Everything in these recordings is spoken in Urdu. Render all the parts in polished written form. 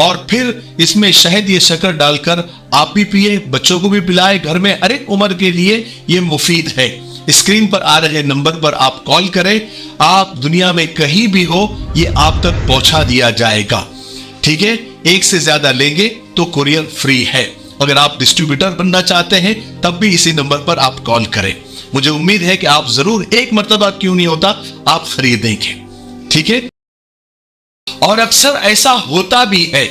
اور پھر اس میں شہد یا شکر ڈال کر آپ بھی پیئے، بچوں کو بھی پلائے، گھر میں ہر ایک عمر کے لیے یہ مفید ہے۔ اسکرین پر آ رہے نمبر پر آپ کال کریں، آپ دنیا میں کہیں بھی ہو یہ آپ تک پہنچا دیا جائے گا، ٹھیک ہے؟ ایک سے زیادہ لیں گے تو کوریئر فری ہے۔ اگر آپ ڈسٹریبیوٹر بننا چاہتے ہیں تب بھی اسی نمبر پر آپ کال کریں۔ مجھے امید ہے کہ آپ ضرور ایک مرتبہ کیوں نہیں ہوتا آپ خریدیں گے، ٹھیک ہے؟ اور اکثر ایسا ہوتا بھی ہے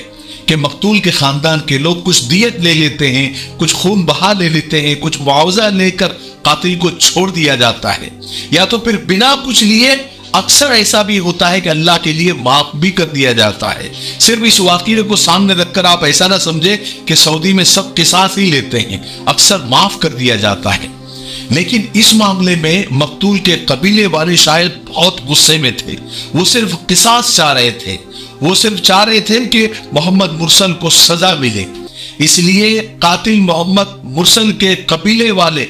کہ مقتول کے خاندان کے لوگ کچھ دیت لے لیتے ہیں، کچھ خون بہا لے لیتے ہیں، کچھ معاوضہ لے کر قاتل کو چھوڑ دیا جاتا ہے، یا تو پھر بنا کچھ لیے اکثر ایسا بھی ہوتا ہے کہ اللہ کے لیے معاف بھی کر دیا جاتا ہے۔ صرف اس واقعے کو سامنے رکھ کر آپ ایسا نہ سمجھے کہ سعودی میں سب قصاص ہی لیتے ہیں، اکثر معاف کر دیا جاتا ہے۔ لیکن اس معاملے میں مقتول کے قبیلے والے شاید بہت غصے میں تھے، وہ صرف قصاص چاہ رہے تھے، وہ صرف چاہ رہے تھے کہ محمد مرسل کو سزا ملے۔ اس لیے قاتل محمد مرسل کے قبیلے والے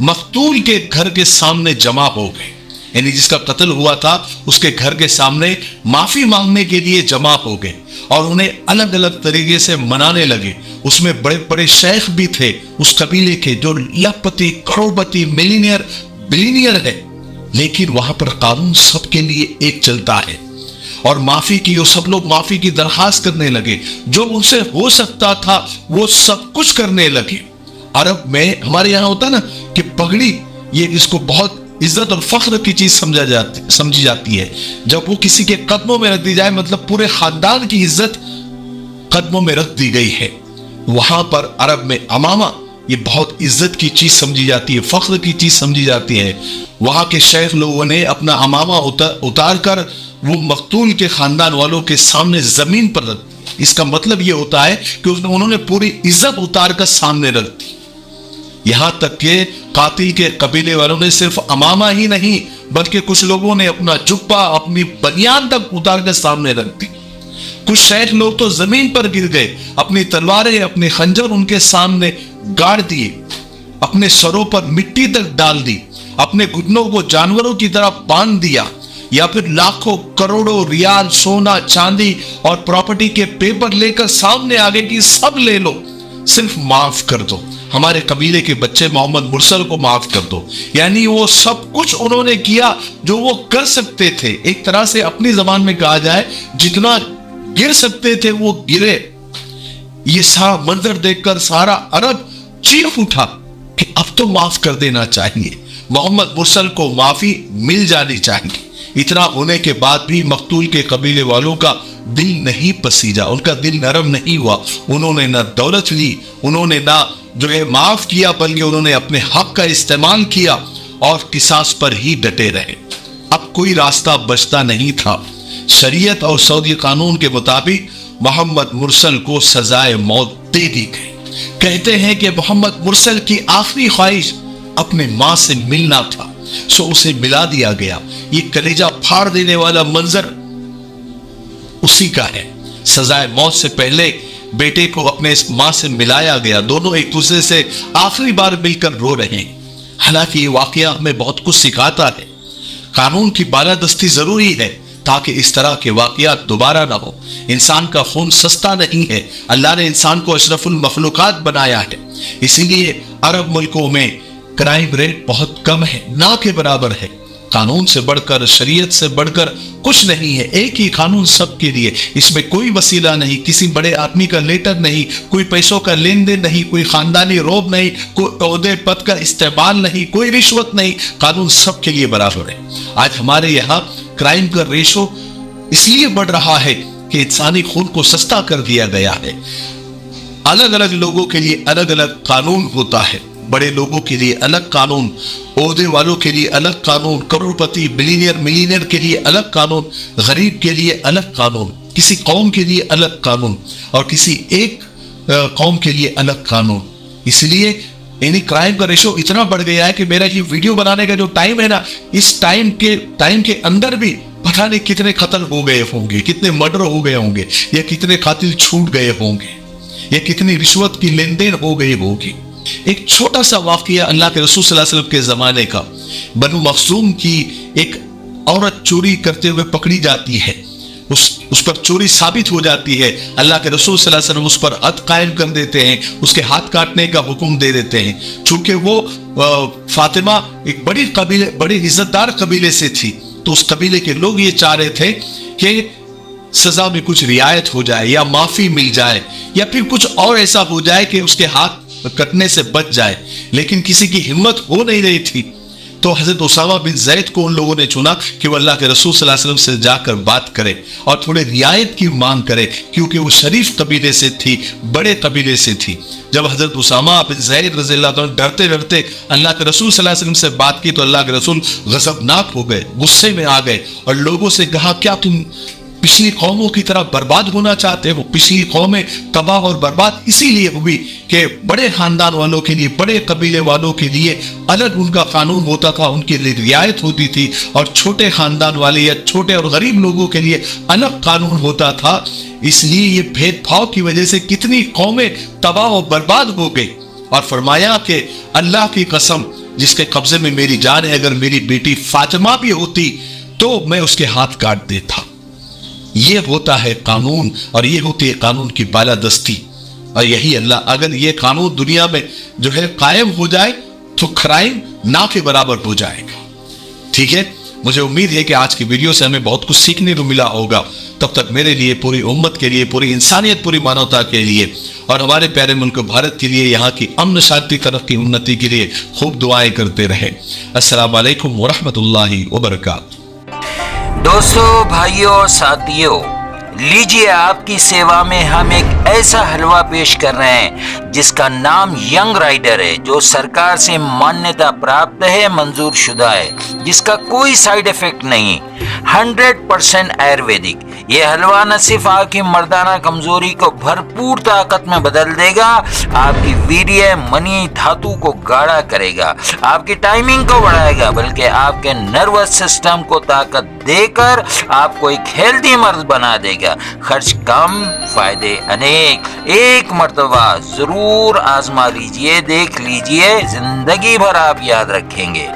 مقتول کے گھر کے سامنے جمع ہو گئے، یعنی جس کا قتل ہوا تھا اس کے گھر کے سامنے معافی مانگنے کے لیے جمع ہو گئے اور انہیں الگ الگ طریقے سے منانے لگے۔ اس میں بڑے بڑے شیخ بھی تھے اس قبیلے کے جو لاکھپتی، کروڑپتی، ملینئر، بلینئر ہے، لیکن وہاں پر قانون سب کے لیے ایک چلتا ہے اور معافی کی وہ سب لوگ معافی کی درخواست کرنے لگے، جو ان سے ہو سکتا تھا وہ سب کچھ کرنے لگے۔ عرب میں ہمارے یہاں ہوتا نا کہ پگڑی، یہ اس کو بہت عزت اور فخر کی چیز سمجھی جاتی ہے، جب وہ کسی کے قدموں میں رکھ دی جائے مطلب پورے خاندان کی عزت قدموں میں رکھ دی گئی ہے۔ وہاں پر عرب میں امامہ یہ بہت عزت کی چیز سمجھی جاتی ہے، فخر کی چیز سمجھی جاتی ہے۔ وہاں کے شیخ لوگوں نے اپنا امامہ اتار کر وہ مقتول کے خاندان والوں کے سامنے زمین پر رکھ دی۔ اس کا مطلب یہ ہوتا ہے کہ انہوں نے پوری عزت اتار کر سامنے رکھ دی۔ یہاں تک کہ قاتل کے قبیلے والوں نے صرف امامہ ہی نہیں بلکہ کچھ لوگوں نے اپنا جبہ، اپنی بنیان تک اتار کر سامنے رکھ دی۔ کچھ شیخ لوگ تو زمین پر گر گئے، اپنی تلواریں، اپنے خنجر ان کے سامنے گاڑ دیے، اپنے سروں پر مٹی تک ڈال دی، اپنے گھٹنوں کو جانوروں کی طرح باندھ دیا، یا پھر لاکھوں کروڑوں ریال سونا چاندی اور پراپرٹی کے پیپر لے کر سامنے آگے کی سب لے لو، صرف معاف کر دو، ہمارے قبیلے کے بچے محمد مرسل کو معاف کر دو۔ یعنی وہ سب کچھ انہوں نے کیا جو وہ کر سکتے تھے، ایک طرح سے اپنی زبان میں کہا جائے جتنا گر سکتے تھے وہ گرے۔ یہ سارا منظر دیکھ کر سارا عرب چیخ اٹھا کہ اب تو معاف کر دینا چاہیے، محمد مرسل کو معافی مل جانی چاہیے۔ اتنا ہونے کے بعد بھی مقتول کے قبیلے والوں کا دل نہیں پسیجا، ان کا دل نرم نہیں ہوا، انہوں نے نہ دولت لی، انہوں نے نہ جو ہے معاف کیا، بلکہ انہوں نے اپنے حق کا استعمال کیا اور قصاص پر ہی ڈٹے رہے۔ اب کوئی راستہ بچتا نہیں تھا، شریعت اور سعودی قانون کے مطابق محمد مرسل کو سزائے موت دے دی گئی۔ کہتے ہیں کہ محمد مرسل کی آخری خواہش اپنے ماں سے ملنا تھا، سو اسے ملا دیا گیا۔ یہ کلیجہ پھاڑ دینے والا منظر اسی کا ہے۔ سزائے موت سے پہلے بیٹے کو اپنے اس ماں سے ملایا گیا، دونوں ایک دوسرے سے آخری بار مل کر رو رہے ہیں۔ حالانکہ یہ واقعہ ہمیں بہت کچھ سکھاتا ہے۔ قانون کی بالادستی ضروری ہے تاکہ اس طرح کے واقعات دوبارہ نہ ہو۔ انسان کا خون سستا نہیں ہے، اللہ نے انسان کو اشرف المخلوقات بنایا ہے، اسی لیے عرب ملکوں میں کرائم ریٹ بہت کم ہے، نہ کے برابر ہے۔ قانون سے بڑھ کر، شریعت سے بڑھ کر کچھ نہیں ہے، ایک ہی قانون سب کے لیے، اس میں کوئی وسیلہ نہیں، کسی بڑے آدمی کا لیٹر نہیں، کوئی پیسوں کا لین دین نہیں، کوئی خاندانی روب نہیں، کوئی عہدے پد کا استعمال نہیں، کوئی رشوت نہیں، قانون سب کے لیے برابر ہے۔ آج ہمارے یہاں کرائم کا ریشو اس لیے بڑھ رہا ہے کہ انسانی خون کو سستا کر دیا گیا ہے۔ الگ الگ لوگوں کے لیے الگ الگ قانون ہوتا ہے، بڑے لوگوں کے لیے الگ قانون، عہدے والوں کے لیے الگ قانون، کروڑپتی، بلینئر، ملینئر کے لیے الگ قانون، غریب کے لیے الگ قانون، کسی قوم کے لیے الگ قانون اور کسی ایک قوم کے لیے الگ قانون۔ اس لیے یعنی کرائم کا ریشو اتنا بڑھ گیا ہے کہ میرا یہ ویڈیو بنانے کا جو ٹائم ہے نا، اس ٹائم کے اندر بھی پتہ نہیں کتنے قتل ہو گئے ہوں گے، کتنے مرڈر ہو گئے ہوں گے، یا کتنے قاتل چھوٹ گئے ہوں گے، یا کتنی رشوت کی لین دین ہو گئی ہوگی۔ ایک چھوٹا سا واقعہ اللہ کے رسول صلی اللہ علیہ وسلم کے زمانے کا، بنو مخزوم کی ایک عورت چوری کرتے ہوئے پکڑی جاتی ہے، اس پر چوری ثابت ہو جاتی ہے، اللہ کے رسول صلی اللہ علیہ وسلم اس پر حد قائم کر دیتے ہیں، اس کے ہاتھ کاٹنے کا حکم دے دیتے ہیں۔ چونکہ وہ فاطمہ ایک بڑی عزت دار قبیلے سے تھی، تو اس قبیلے کے لوگ یہ چاہ رہے تھے کہ سزا میں کچھ رعایت ہو جائے یا معافی مل جائے یا پھر کچھ اور ایسا ہو جائے کہ اس کے ہاتھ کٹنے سے بچ جائے، لیکن کسی کی ہمت ہو نہیں رہی تھی۔ تو حضرت اسامہ بن زید کو ان لوگوں نے چنا کہ وہ اللہ کے رسول صلی اللہ علیہ وسلم سے جا کر بات کرے اور تھوڑے رعایت کی مانگ کرے، کیونکہ وہ شریف قبیلے سے تھی، بڑے قبیلے سے تھی۔ جب حضرت اسامہ بن زید رضی اللہ عنہ ڈرتے ڈرتے اللہ کے رسول صلی اللہ علیہ وسلم سے بات کی تو اللہ کے رسول غضبناک ہو گئے، غصے میں آ گئے اور لوگوں سے کہا کیا تم پچھلی قوموں کی طرح برباد ہونا چاہتے ہو؟ پچھلی قومیں تباہ اور برباد اسی لیے ہوئی کہ بڑے خاندان والوں کے لیے، بڑے قبیلے والوں کے لیے الگ ان کا قانون ہوتا تھا، ان کے لیے رعایت ہوتی تھی، اور چھوٹے خاندان والے یا چھوٹے اور غریب لوگوں کے لیے الگ قانون ہوتا تھا۔ اس لیے یہ بھید بھاؤ کی وجہ سے کتنی قومیں تباہ و برباد ہو گئی۔ اور فرمایا کہ اللہ کی قسم جس کے قبضے میں میری جان ہے، اگر میری بیٹی فاطمہ بھی ہوتی تو میں اس کے ہاتھ کاٹ دیتا۔ یہ ہوتا ہے قانون، اور یہ ہوتی ہے قانون کی بالادستی، اور یہی اللہ، اگر یہ قانون دنیا میں جو ہے قائم ہو جائے تو کرائم نہ کے برابر ہو جائے گا۔ ٹھیک ہے، مجھے امید ہے کہ آج کی ویڈیو سے ہمیں بہت کچھ سیکھنے کو ملا ہوگا۔ تب تک میرے لیے، پوری امت کے لیے، پوری انسانیت، پوری مانوتا کے لیے اور ہمارے پیارے ملک بھارت کے لیے، یہاں کی امن شانتی، ترقی، انتی کے لیے خوب دعائیں کرتے رہیں۔ السلام علیکم ورحمۃ اللہ وبرکاتہ۔ دوستو، بھائیوں اور ساتھیوں، لیجیے آپ کی سیوا میں ہم ایک ایسا حلوہ پیش کر رہے ہیں جس کا نام ینگ رائڈر ہے، جو سرکار سے مانیتا پراپت ہے، منظور شدہ ہے، جس کا کوئی سائیڈ ایفیکٹ نہیں، 100% آیورویدک۔ یہ حلوہ نہ صرف آپ کی مردانہ کمزوری کو بھرپور طاقت میں بدل دے گا، آپ کی ویریہ منی دھاتو کو گاڑھا کرے گا، آپ کی ٹائمنگ کو بڑھائے گا، بلکہ آپ کے نروس سسٹم کو طاقت دے کر آپ کو ایک ہیلدی مرد بنا دے گا۔ خرچ کم، فائدے انیک۔ ایک مرتبہ ضرور آزما لیجئے، دیکھ لیجئے، زندگی بھر آپ یاد رکھیں گے۔